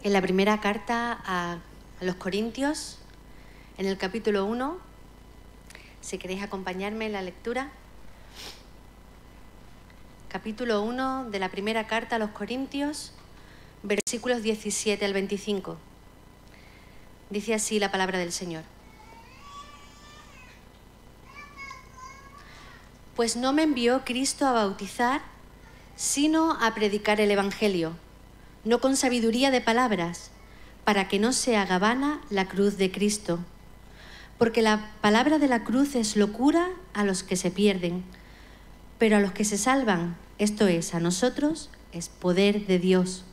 En la primera carta a los Corintios, en el capítulo 1, si queréis acompañarme en la lectura. Capítulo 1 de la primera carta a los Corintios, versículos 17 al 25. Dice así la palabra del Señor. Pues no me envió Cristo a bautizar, sino a predicar el Evangelio, no con sabiduría de palabras, para que no se haga vana la cruz de Cristo. Porque la palabra de la cruz es locura a los que se pierden, pero a los que se salvan, esto es, a nosotros, es poder de Dios.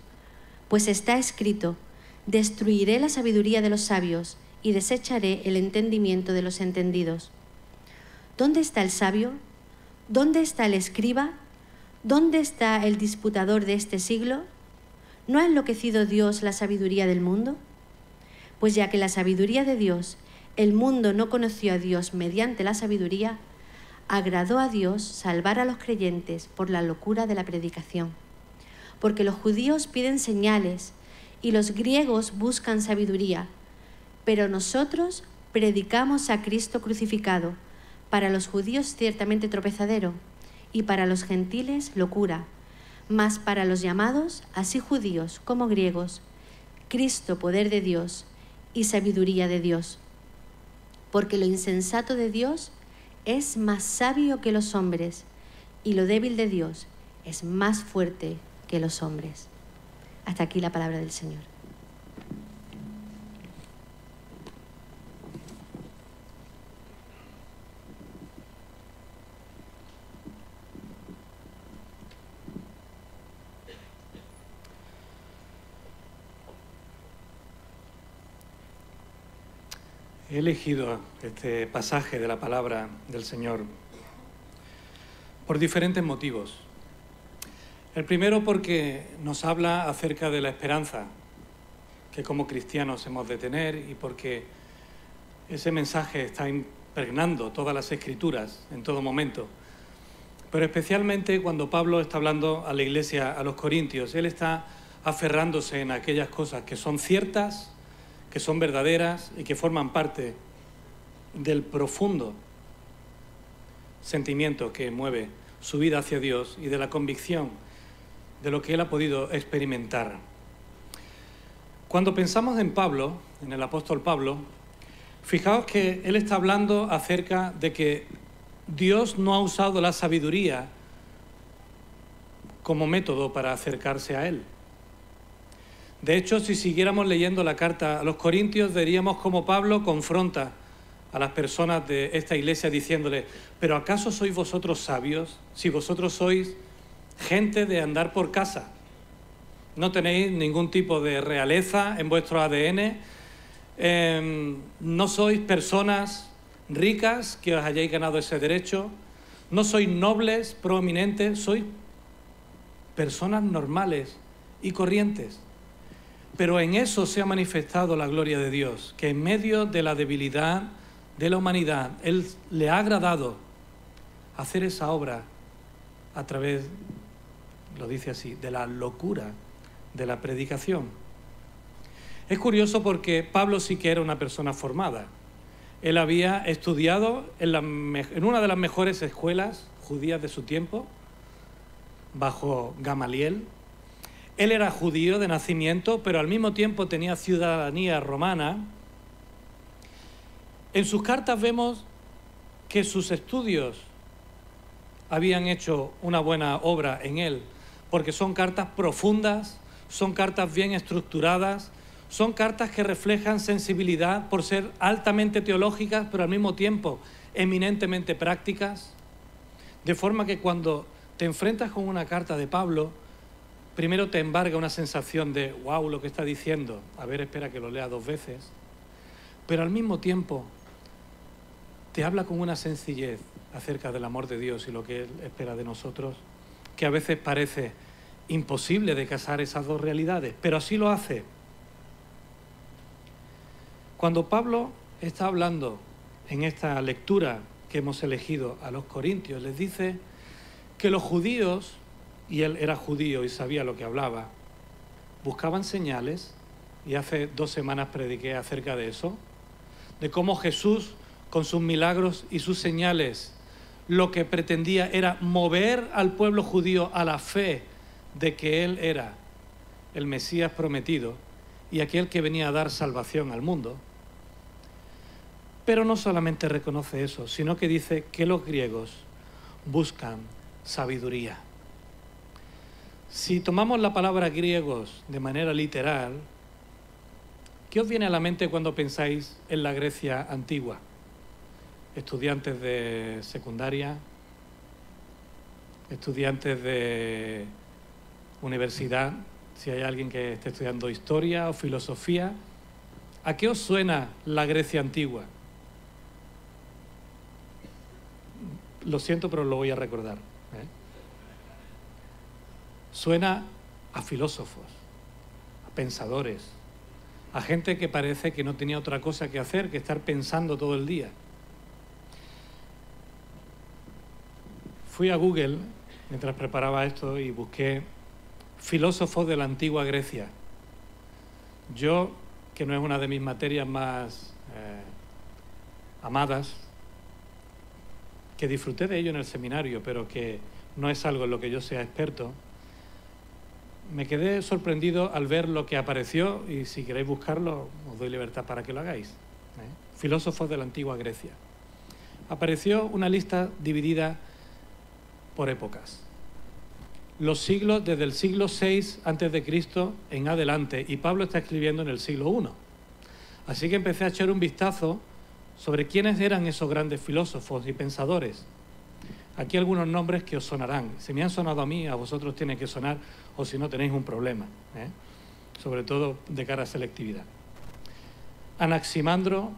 Pues está escrito, destruiré la sabiduría de los sabios y desecharé el entendimiento de los entendidos. ¿Dónde está el sabio? ¿Dónde está el escriba? ¿Dónde está el disputador de este siglo? ¿No ha enloquecido Dios la sabiduría del mundo? Pues ya que la sabiduría de Dios, el mundo no conoció a Dios mediante la sabiduría, agradó a Dios salvar a los creyentes por la locura de la predicación. Porque los judíos piden señales y los griegos buscan sabiduría, pero nosotros predicamos a Cristo crucificado, para los judíos ciertamente tropezadero y para los gentiles locura, mas para los llamados, así judíos como griegos, Cristo poder de Dios y sabiduría de Dios. Porque lo insensato de Dios es más sabio que los hombres, y lo débil de Dios es más fuerte que los hombres. Hasta aquí la palabra del Señor. He elegido este pasaje de la palabra del Señor por diferentes motivos. El primero porque nos habla acerca de la esperanza que como cristianos hemos de tener y porque ese mensaje está impregnando todas las Escrituras en todo momento. Pero especialmente cuando Pablo está hablando a la iglesia, a los Corintios, él está aferrándose en aquellas cosas que son ciertas, que son verdaderas y que forman parte del profundo sentimiento que mueve su vida hacia Dios y de la convicción de lo que él ha podido experimentar. Cuando pensamos en Pablo, en el apóstol Pablo, fijaos que él está hablando acerca de que Dios no ha usado la sabiduría como método para acercarse a él. De hecho, si siguiéramos leyendo la carta a los Corintios, veríamos cómo Pablo confronta a las personas de esta iglesia diciéndole: ¿pero acaso sois vosotros sabios si vosotros sois gente de andar por casa? No tenéis ningún tipo de realeza en vuestro ADN, no sois personas ricas que os hayáis ganado ese derecho, no sois nobles, prominentes, sois personas normales y corrientes. Pero en eso se ha manifestado la gloria de Dios, que en medio de la debilidad de la humanidad, Él le ha agradado hacer esa obra a través, lo dice así, de la locura de la predicación. Es curioso porque Pablo sí que era una persona formada. Él había estudiado en una de las mejores escuelas judías de su tiempo, bajo Gamaliel. Él era judío de nacimiento, pero al mismo tiempo tenía ciudadanía romana. En sus cartas vemos que sus estudios habían hecho una buena obra en él, porque son cartas profundas, son cartas bien estructuradas, son cartas que reflejan sensibilidad por ser altamente teológicas, pero al mismo tiempo eminentemente prácticas. De forma que cuando te enfrentas con una carta de Pablo, primero te embarga una sensación de wow, lo que está diciendo, a ver, espera que lo lea 2 veces, pero al mismo tiempo te habla con una sencillez acerca del amor de Dios y lo que Él espera de nosotros, que a veces parece imposible de casar esas dos realidades, pero así lo hace. Cuando Pablo está hablando en esta lectura que hemos elegido a los Corintios, les dice que los judíos, y él era judío y sabía lo que hablaba, buscaban señales y hace 2 semanas prediqué acerca de eso, de cómo Jesús, con sus milagros y sus señales, lo que pretendía era mover al pueblo judío a la fe de que Él era el Mesías prometido y aquel que venía a dar salvación al mundo. Pero no solamente reconoce eso, sino que dice que los griegos buscan sabiduría. Si tomamos la palabra griegos de manera literal, ¿qué os viene a la mente cuando pensáis en la Grecia antigua? Estudiantes de secundaria, estudiantes de universidad, si hay alguien que esté estudiando historia o filosofía, ¿a qué os suena la Grecia antigua? Lo siento, pero lo voy a recordar. Suena a filósofos, a pensadores, a gente que parece que no tenía otra cosa que hacer que estar pensando todo el día. Fui a Google mientras preparaba esto y busqué filósofos de la antigua Grecia. Yo, que no es una de mis materias más amadas, que disfruté de ello en el seminario, pero que no es algo en lo que yo sea experto, me quedé sorprendido al ver lo que apareció, y si queréis buscarlo, os doy libertad para que lo hagáis. Filósofos de la antigua Grecia. Apareció una lista dividida por épocas. Los siglos, desde el siglo VI a.C. en adelante, y Pablo está escribiendo en el siglo I. Así que empecé a echar un vistazo sobre quiénes eran esos grandes filósofos y pensadores. Aquí algunos nombres que os sonarán. Si me han sonado a mí, a vosotros tienen que sonar, o si no tenéis un problema, sobre todo de cara a selectividad. Anaximandro,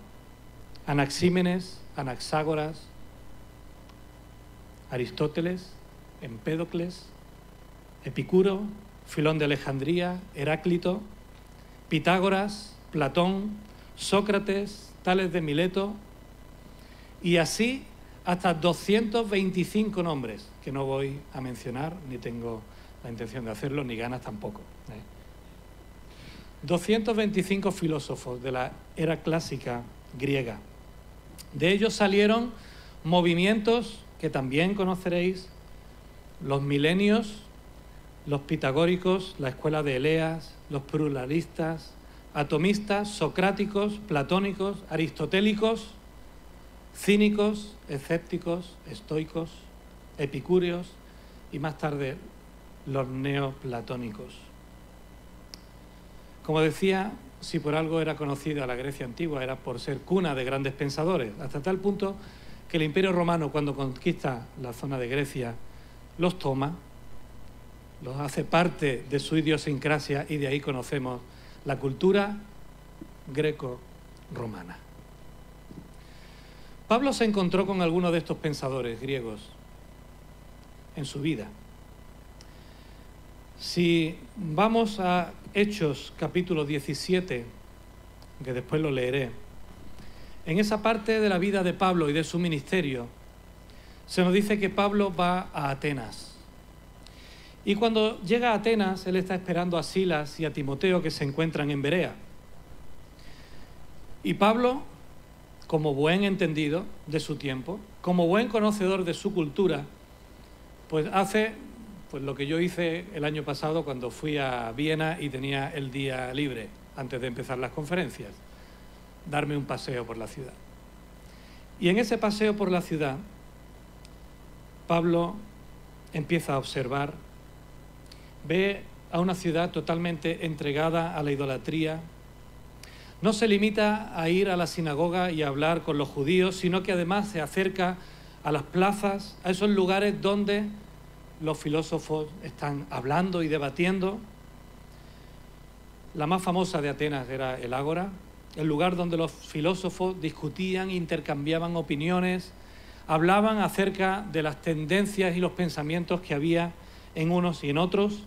Anaxímenes, Anaxágoras, Aristóteles, Empédocles, Epicuro, Filón de Alejandría, Heráclito, Pitágoras, Platón, Sócrates, Tales de Mileto, y así hasta 225 nombres que no voy a mencionar, ni tengo la intención de hacerlo, ni ganas tampoco. 225 filósofos de la era clásica griega. De ellos salieron movimientos que también conoceréis: los milenios, los pitagóricos, la escuela de Eleas, los pluralistas, atomistas, socráticos, platónicos, aristotélicos, cínicos, escépticos, estoicos, epicúreos y más tarde los neoplatónicos. Como decía, si por algo era conocida la Grecia antigua, era por ser cuna de grandes pensadores, hasta tal punto que el Imperio Romano, cuando conquista la zona de Grecia, los toma, los hace parte de su idiosincrasia, y de ahí conocemos la cultura greco-romana. Pablo se encontró con algunos de estos pensadores griegos en su vida. Si vamos a Hechos capítulo 17, que después lo leeré, en esa parte de la vida de Pablo y de su ministerio, se nos dice que Pablo va a Atenas. Y cuando llega a Atenas, él está esperando a Silas y a Timoteo, que se encuentran en Berea. Y Pablo, como buen entendido de su tiempo, como buen conocedor de su cultura, pues hace lo que yo hice el año pasado cuando fui a Viena y tenía el día libre antes de empezar las conferencias: darme un paseo por la ciudad. Y en ese paseo por la ciudad, Pablo empieza a observar, ve a una ciudad totalmente entregada a la idolatría. No se limita a ir a la sinagoga y a hablar con los judíos, sino que además se acerca a las plazas, a esos lugares donde los filósofos están hablando y debatiendo. La más famosa de Atenas era el Ágora, el lugar donde los filósofos discutían, intercambiaban opiniones, hablaban acerca de las tendencias y los pensamientos que había en unos y en otros,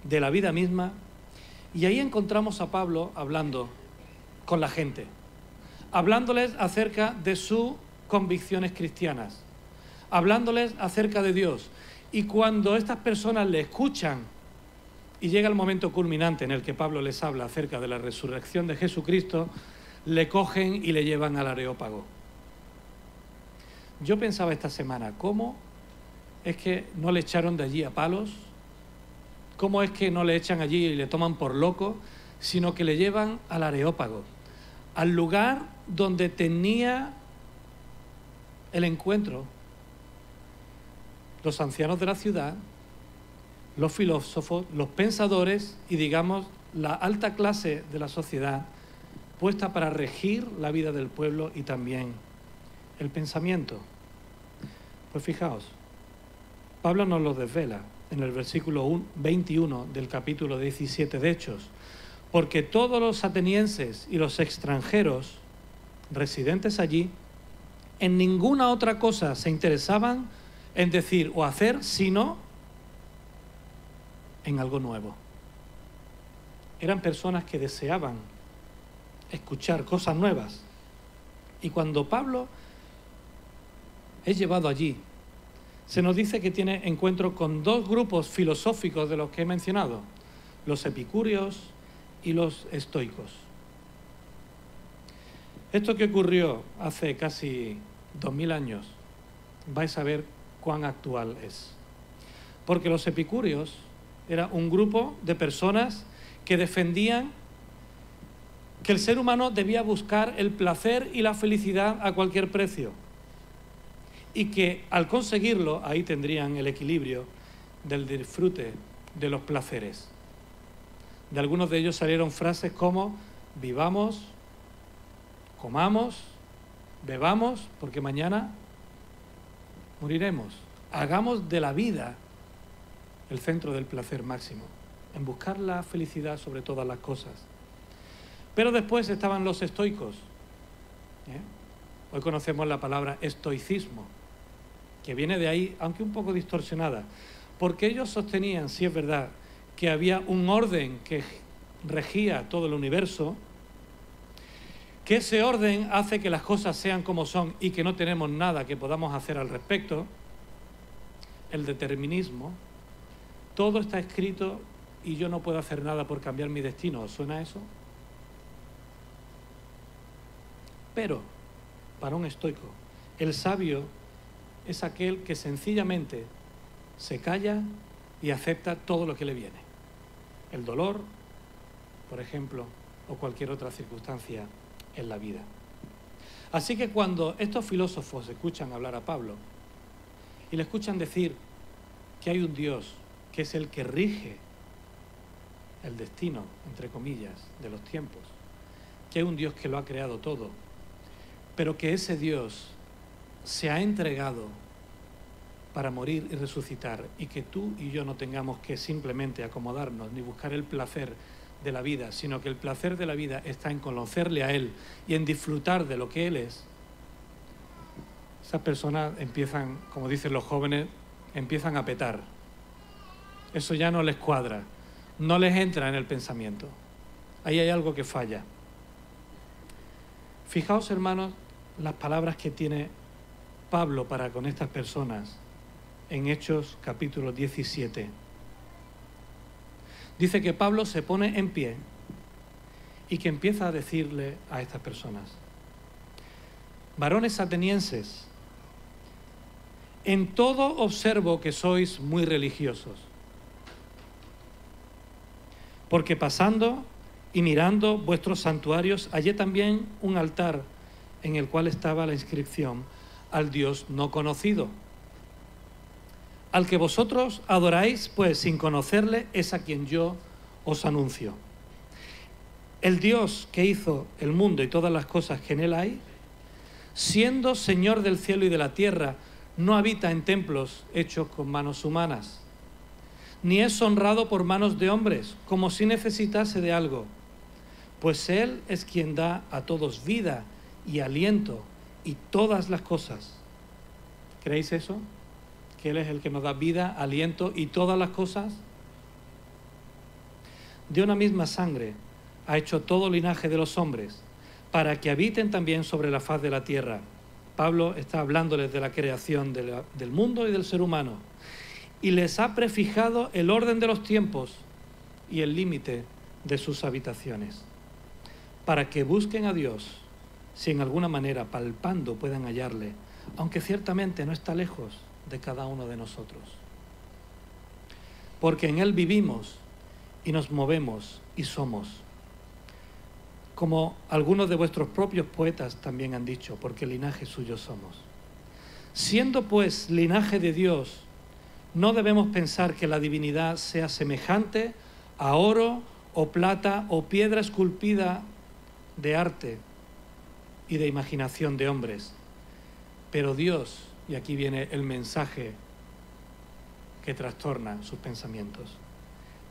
de la vida misma. Y ahí encontramos a Pablo hablando con la gente, hablándoles acerca de sus convicciones cristianas, hablándoles acerca de Dios. Y cuando estas personas le escuchan y llega el momento culminante en el que Pablo les habla acerca de la resurrección de Jesucristo, le cogen y le llevan al Areópago. Yo pensaba esta semana, ¿cómo es que no le echaron de allí a palos? ¿Cómo es que no le echan allí y le toman por loco, sino que le llevan al Areópago, al lugar donde tenía el encuentro los ancianos de la ciudad, los filósofos, los pensadores y, digamos, la alta clase de la sociedad puesta para regir la vida del pueblo y también el pensamiento? Pues fijaos, Pablo nos lo desvela en el versículo 21 del capítulo 17 de Hechos, porque todos los atenienses y los extranjeros residentes allí en ninguna otra cosa se interesaban en decir o hacer, sino en algo nuevo. Eran personas que deseaban escuchar cosas nuevas. Y cuando Pablo es llevado allí, se nos dice que tiene encuentro con dos grupos filosóficos de los que he mencionado, los epicúreos y los estoicos. Esto que ocurrió hace casi 2000 años, vais a ver cuán actual es. Porque los epicúreos era un grupo de personas que defendían que el ser humano debía buscar el placer y la felicidad a cualquier precio. Y que al conseguirlo, ahí tendrían el equilibrio del disfrute de los placeres. De algunos de ellos salieron frases como: vivamos, comamos, bebamos, porque mañana moriremos. Hagamos de la vida el centro del placer máximo, en buscar la felicidad sobre todas las cosas. Pero después estaban los estoicos. Hoy conocemos la palabra estoicismo, que viene de ahí, aunque un poco distorsionada, porque ellos sostenían, sí es verdad, que había un orden que regía todo el universo, que ese orden hace que las cosas sean como son y que no tenemos nada que podamos hacer al respecto, el determinismo. Todo está escrito y yo no puedo hacer nada por cambiar mi destino. ¿Os suena eso? Pero, para un estoico, el sabio es aquel que sencillamente se calla y acepta todo lo que le viene. El dolor, por ejemplo, o cualquier otra circunstancia en la vida. Así que cuando estos filósofos escuchan hablar a Pablo y le escuchan decir que hay un Dios que es el que rige el destino, entre comillas, de los tiempos, que hay un Dios que lo ha creado todo, pero que ese Dios se ha entregado para morir y resucitar, y que tú y yo no tengamos que simplemente acomodarnos ni buscar el placer de la vida, sino que el placer de la vida está en conocerle a Él y en disfrutar de lo que Él es. Esas personas empiezan, como dicen los jóvenes, empiezan a petar. Eso ya no les cuadra, no les entra en el pensamiento. Ahí hay algo que falla. Fijaos, hermanos, las palabras que tiene Pablo para con estas personas en Hechos capítulo 17. Dice que Pablo se pone en pie y que empieza a decirle a estas personas: varones atenienses, en todo observo que sois muy religiosos, porque pasando y mirando vuestros santuarios hallé también un altar en el cual estaba la inscripción: al Dios no conocido. Al que vosotros adoráis, pues sin conocerle, es a quien yo os anuncio. El Dios que hizo el mundo y todas las cosas que en él hay, siendo Señor del cielo y de la tierra, no habita en templos hechos con manos humanas, ni es honrado por manos de hombres, como si necesitase de algo, pues Él es quien da a todos vida y aliento y todas las cosas. ¿Creéis eso? ¿Que Él es el que nos da vida, aliento y todas las cosas? De una misma sangre ha hecho todo linaje de los hombres, para que habiten también sobre la faz de la tierra. Pablo está hablándoles de la creación del mundo y del ser humano, y les ha prefijado el orden de los tiempos y el límite de sus habitaciones, para que busquen a Dios, si en alguna manera palpando puedan hallarle, aunque ciertamente no está lejos de cada uno de nosotros. Porque en Él vivimos y nos movemos y somos. Como algunos de vuestros propios poetas también han dicho, porque linaje suyo somos. Siendo pues linaje de Dios, no debemos pensar que la divinidad sea semejante a oro o plata o piedra esculpida de arte y de imaginación de hombres. Pero Dios, y aquí viene el mensaje que trastorna sus pensamientos,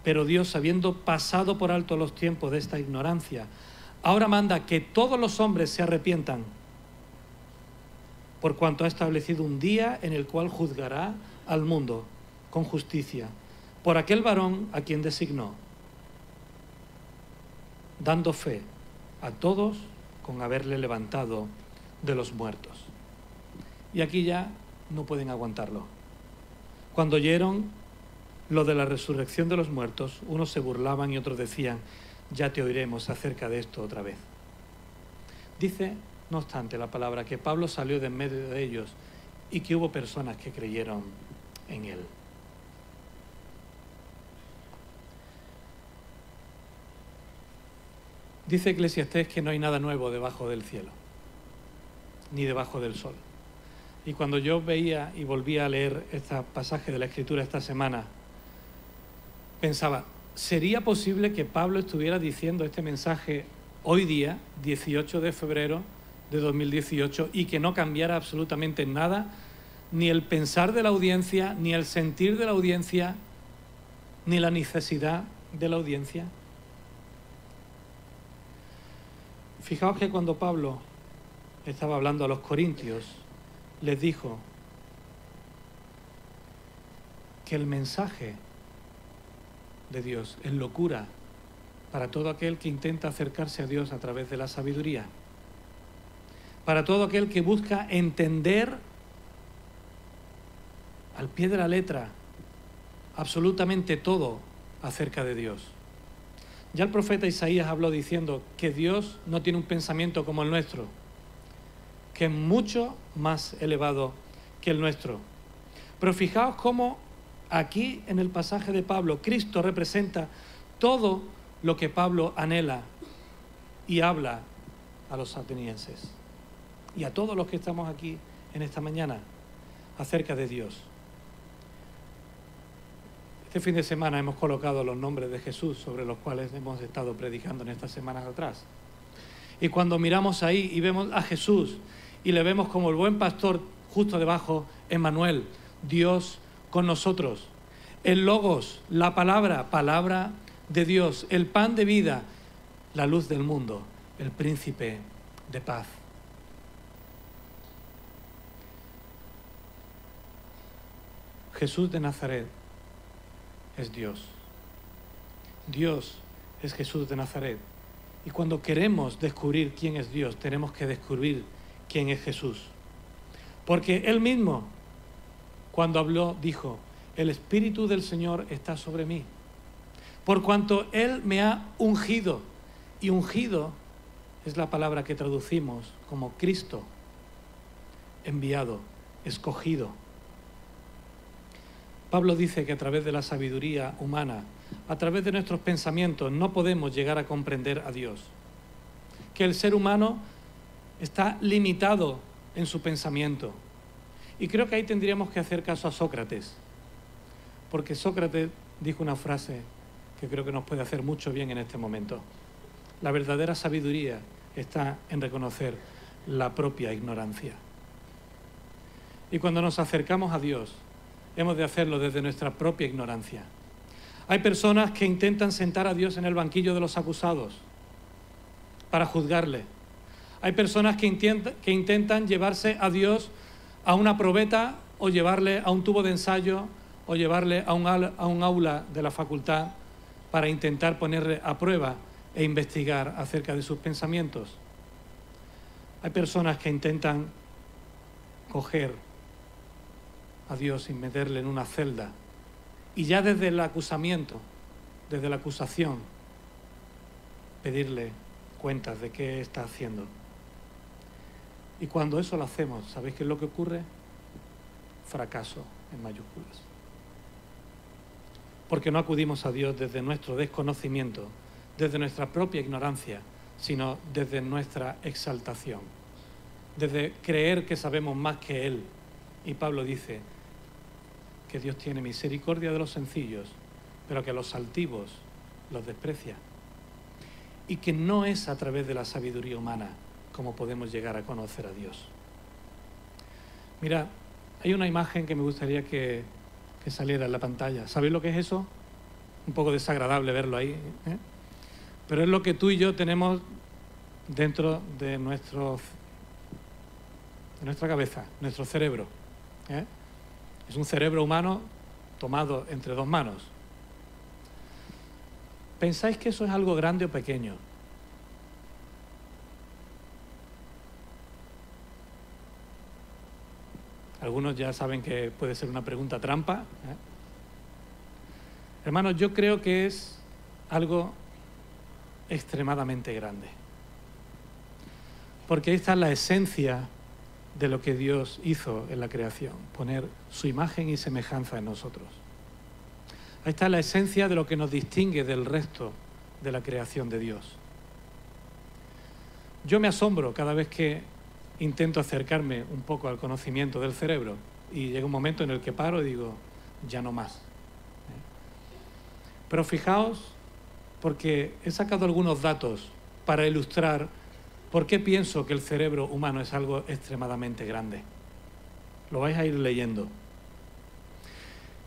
pero Dios, habiendo pasado por alto los tiempos de esta ignorancia, ahora manda que todos los hombres se arrepientan, por cuanto ha establecido un día en el cual juzgará al mundo con justicia, por aquel varón a quien designó, dando fe a todos con haberle levantado de los muertos. Y aquí ya no pueden aguantarlo. Cuando oyeron lo de la resurrección de los muertos, unos se burlaban y otros decían: ya te oiremos acerca de esto otra vez. Dice, no obstante, la palabra que Pablo salió de en medio de ellos y que hubo personas que creyeron en él. Dice Eclesiastés que no hay nada nuevo debajo del cielo, ni debajo del sol. Y cuando yo veía y volvía a leer este pasaje de la Escritura esta semana, pensaba, ¿sería posible que Pablo estuviera diciendo este mensaje hoy día, 18 de febrero de 2018, y que no cambiara absolutamente nada, ni el pensar de la audiencia, ni el sentir de la audiencia, ni la necesidad de la audiencia? Fijaos que cuando Pablo estaba hablando a los corintios, les dijo que el mensaje de Dios es locura para todo aquel que intenta acercarse a Dios a través de la sabiduría, para todo aquel que busca entender al pie de la letra absolutamente todo acerca de Dios. Ya el profeta Isaías habló diciendo que Dios no tiene un pensamiento como el nuestro, que es mucho más elevado que el nuestro. Pero fijaos cómo aquí en el pasaje de Pablo, Cristo representa todo lo que Pablo anhela y habla a los atenienses y a todos los que estamos aquí en esta mañana acerca de Dios. Este fin de semana hemos colocado los nombres de Jesús sobre los cuales hemos estado predicando en estas semanas atrás. Y cuando miramos ahí y vemos a Jesús y le vemos como el buen pastor, justo debajo, Emmanuel, Dios con nosotros. El Logos, la palabra de Dios, el pan de vida, la luz del mundo, el príncipe de paz. Jesús de Nazaret es Dios. Dios es Jesús de Nazaret. Y cuando queremos descubrir quién es Dios, tenemos que descubrir quién es Jesús. Porque Él mismo, cuando habló, dijo: el Espíritu del Señor está sobre mí, por cuanto Él me ha ungido. Y ungido es la palabra que traducimos como Cristo, enviado, escogido. Pablo dice que a través de la sabiduría humana, a través de nuestros pensamientos, no podemos llegar a comprender a Dios. Que el ser humano está limitado en su pensamiento. Y creo que ahí tendríamos que hacer caso a Sócrates, porque Sócrates dijo una frase que creo que nos puede hacer mucho bien en este momento. La verdadera sabiduría está en reconocer la propia ignorancia. Y cuando nos acercamos a Dios, hemos de hacerlo desde nuestra propia ignorancia. Hay personas que intentan sentar a Dios en el banquillo de los acusados para juzgarle. Hay personas que intentan llevarse a Dios a una probeta o llevarle a un tubo de ensayo o llevarle a un aula de la facultad para intentar ponerle a prueba e investigar acerca de sus pensamientos. Hay personas que intentan coger a Dios y meterle en una celda y ya desde el acusamiento desde la acusación, pedirle cuentas de qué está haciendo. Y cuando eso lo hacemos, ¿sabéis qué es lo que ocurre? Fracaso en mayúsculas. Porque no acudimos a Dios desde nuestro desconocimiento, desde nuestra propia ignorancia, sino desde nuestra exaltación, desde creer que sabemos más que Él. Y Pablo dice que Dios tiene misericordia de los sencillos, pero que a los altivos los desprecia. Y que no es a través de la sabiduría humana como podemos llegar a conocer a Dios. Mira, hay una imagen que me gustaría que saliera en la pantalla. ¿Sabéis lo que es eso? Un poco desagradable verlo ahí, ¿eh? Pero es lo que tú y yo tenemos dentro de nuestra cabeza, nuestro cerebro, ¿eh? Es un cerebro humano tomado entre dos manos. ¿Pensáis que eso es algo grande o pequeño? Algunos ya saben que puede ser una pregunta trampa, ¿eh? Hermanos, yo creo que es algo extremadamente grande. Porque ahí está la esencia de lo que Dios hizo en la creación, poner su imagen y semejanza en nosotros. Ahí está la esencia de lo que nos distingue del resto de la creación de Dios. Yo me asombro cada vez que intento acercarme un poco al conocimiento del cerebro y llega un momento en el que paro y digo, ya no más. Pero fijaos, porque he sacado algunos datos para ilustrar por qué pienso que el cerebro humano es algo extremadamente grande. Lo vais a ir leyendo.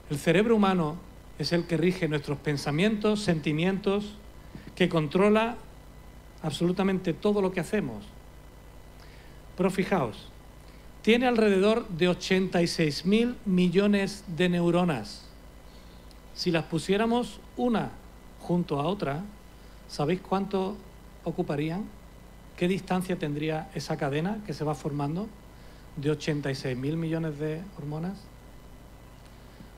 El cerebro humano es el que rige nuestros pensamientos, sentimientos, que controla absolutamente todo lo que hacemos. Pero fijaos, tiene alrededor de 86.000 millones de neuronas. Si las pusiéramos una junto a otra, ¿sabéis cuánto ocuparían? ¿Qué distancia tendría esa cadena que se va formando de 86.000 millones de hormonas?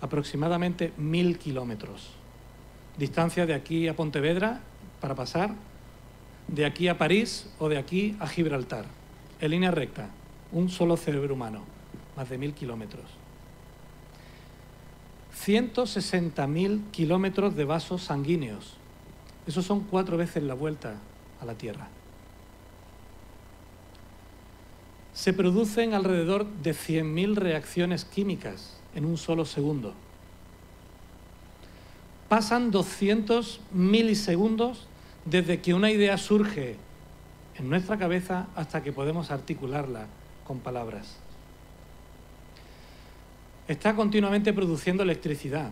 Aproximadamente 1.000 kilómetros. Distancia de aquí a Pontevedra para pasar, de aquí a París o de aquí a Gibraltar. En línea recta, un solo cerebro humano, más de 1.000 kilómetros. 160.000 kilómetros de vasos sanguíneos. Esos son 4 veces la vuelta a la Tierra. Se producen alrededor de 100.000 reacciones químicas en un solo segundo. Pasan 200 milisegundos desde que una idea surge en nuestra cabeza hasta que podemos articularla con palabras. Está continuamente produciendo electricidad.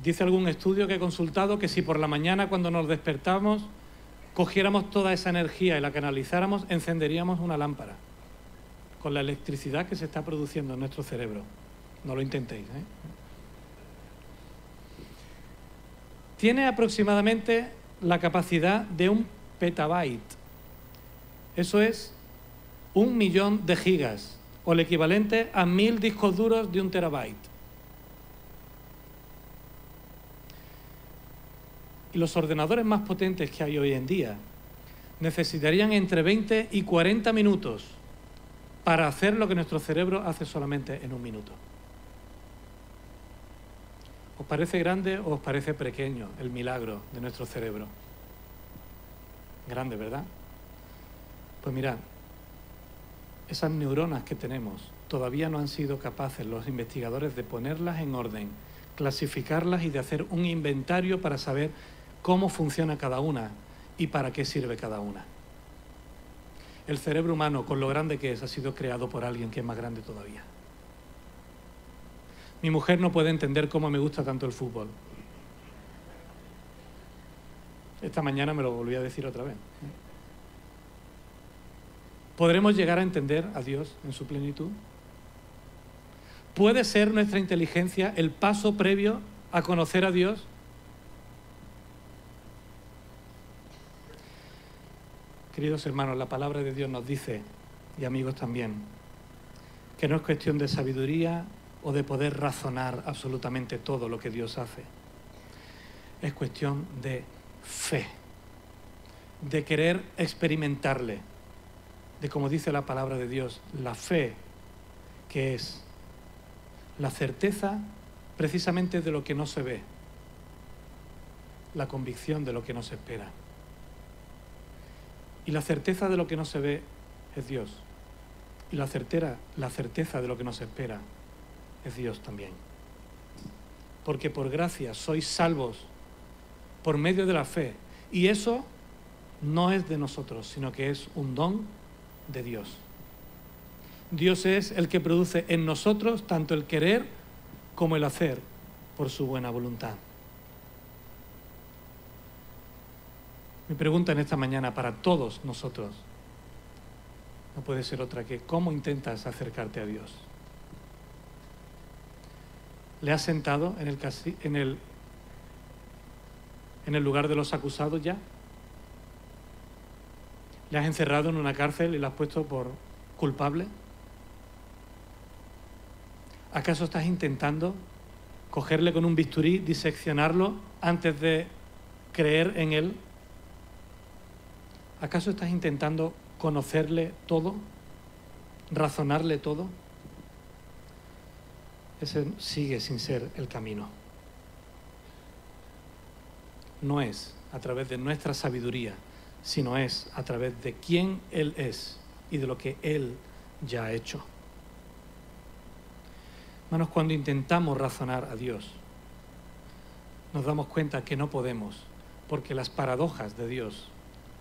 Dice algún estudio que he consultado que si por la mañana cuando nos despertamos cogiéramos toda esa energía y la canalizáramos, encenderíamos una lámpara con la electricidad que se está produciendo en nuestro cerebro. No lo intentéis, ¿eh? Tiene aproximadamente la capacidad de 1 petabyte. Eso es 1 millón de gigas, o el equivalente a 1.000 discos duros de 1 terabyte. Y los ordenadores más potentes que hay hoy en día necesitarían entre 20 y 40 minutos para hacer lo que nuestro cerebro hace solamente en 1 minuto. ¿Os parece grande o os parece pequeño el milagro de nuestro cerebro? Grande, ¿verdad? Pues mirad, esas neuronas que tenemos todavía no han sido capaces los investigadores de ponerlas en orden, clasificarlas y de hacer un inventario para saber cómo funciona cada una y para qué sirve cada una. El cerebro humano, con lo grande que es, ha sido creado por alguien que es más grande todavía. Mi mujer no puede entender cómo me gusta tanto el fútbol. Esta mañana me lo volví a decir otra vez. ¿Podremos llegar a entender a Dios en su plenitud? ¿Puede ser nuestra inteligencia el paso previo a conocer a Dios? Queridos hermanos, la palabra de Dios nos dice, y amigos también, que no es cuestión de sabiduría o de poder razonar absolutamente todo lo que Dios hace. es cuestión de fe, de querer experimentarle, de, como dice la palabra de Dios, la fe, que es la certeza precisamente de lo que no se ve, la convicción de lo que no se espera. Y la certeza de lo que no se ve es Dios. Y la certeza de lo que no se espera es Dios también. Porque por gracia sois salvos por medio de la fe. Y eso no es de nosotros, sino que es un don de Dios. Dios es el que produce en nosotros tanto el querer como el hacer por su buena voluntad. Mi pregunta en esta mañana para todos nosotros no puede ser otra que ¿cómo intentas acercarte a Dios? ¿Le has sentado en el lugar de los acusados ya? ¿Le has encerrado en una cárcel y le has puesto por culpable? ¿Acaso estás intentando cogerle con un bisturí, diseccionarlo antes de creer en él? ¿Acaso estás intentando conocerle todo? ¿Razonarle todo? Ese sigue sin ser el camino. No es a través de nuestra sabiduría, sino es a través de quién Él es y de lo que Él ya ha hecho. Hermanos, cuando intentamos razonar a Dios, nos damos cuenta que no podemos, porque las paradojas de Dios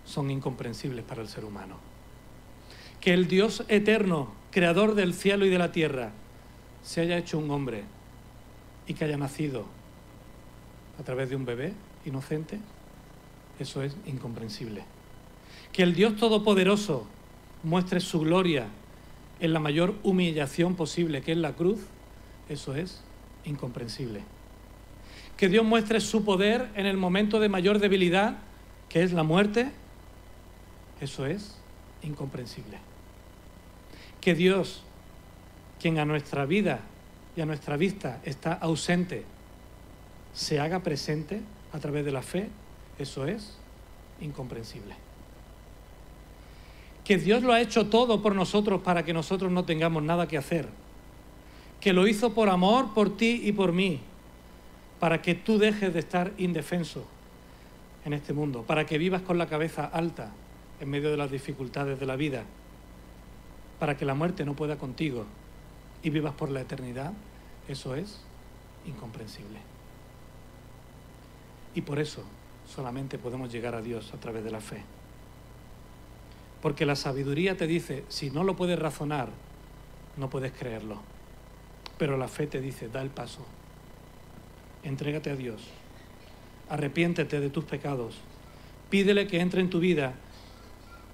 son incomprensibles para el ser humano. Que el Dios eterno, creador del cielo y de la tierra, se haya hecho un hombre y que haya nacido a través de un bebé inocente, eso es incomprensible. Que el Dios Todopoderoso muestre su gloria en la mayor humillación posible, que es la cruz, eso es incomprensible. Que Dios muestre su poder en el momento de mayor debilidad, que es la muerte, eso es incomprensible. Que Dios, quien a nuestra vida y a nuestra vista está ausente, se haga presente a través de la fe, eso es incomprensible. Que Dios lo ha hecho todo por nosotros para que nosotros no tengamos nada que hacer. Que lo hizo por amor, por ti y por mí, para que tú dejes de estar indefenso en este mundo, para que vivas con la cabeza alta en medio de las dificultades de la vida, para que la muerte no pueda contigo y vivas por la eternidad, eso es incomprensible. Y por eso solamente podemos llegar a Dios a través de la fe. Porque la sabiduría te dice, si no lo puedes razonar, no puedes creerlo. Pero la fe te dice, da el paso. Entrégate a Dios. Arrepiéntete de tus pecados. Pídele que entre en tu vida,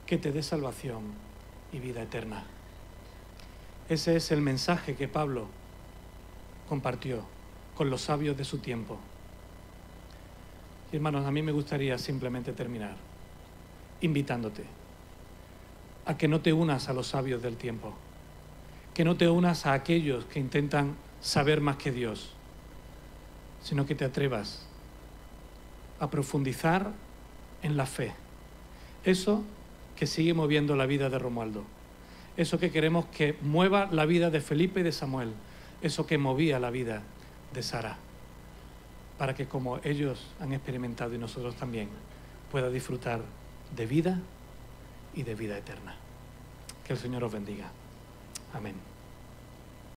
que te dé salvación y vida eterna. Ese es el mensaje que Pablo compartió con los sabios de su tiempo. Y hermanos, a mí me gustaría simplemente terminar invitándote a que no te unas a los sabios del tiempo, que no te unas a aquellos que intentan saber más que Dios, sino que te atrevas a profundizar en la fe. Eso que sigue moviendo la vida de Romualdo, eso que queremos que mueva la vida de Felipe y de Samuel, eso que movía la vida de Sara, para que como ellos han experimentado y nosotros también, pueda disfrutar de vida y de vida eterna. Que el Señor os bendiga. Amén.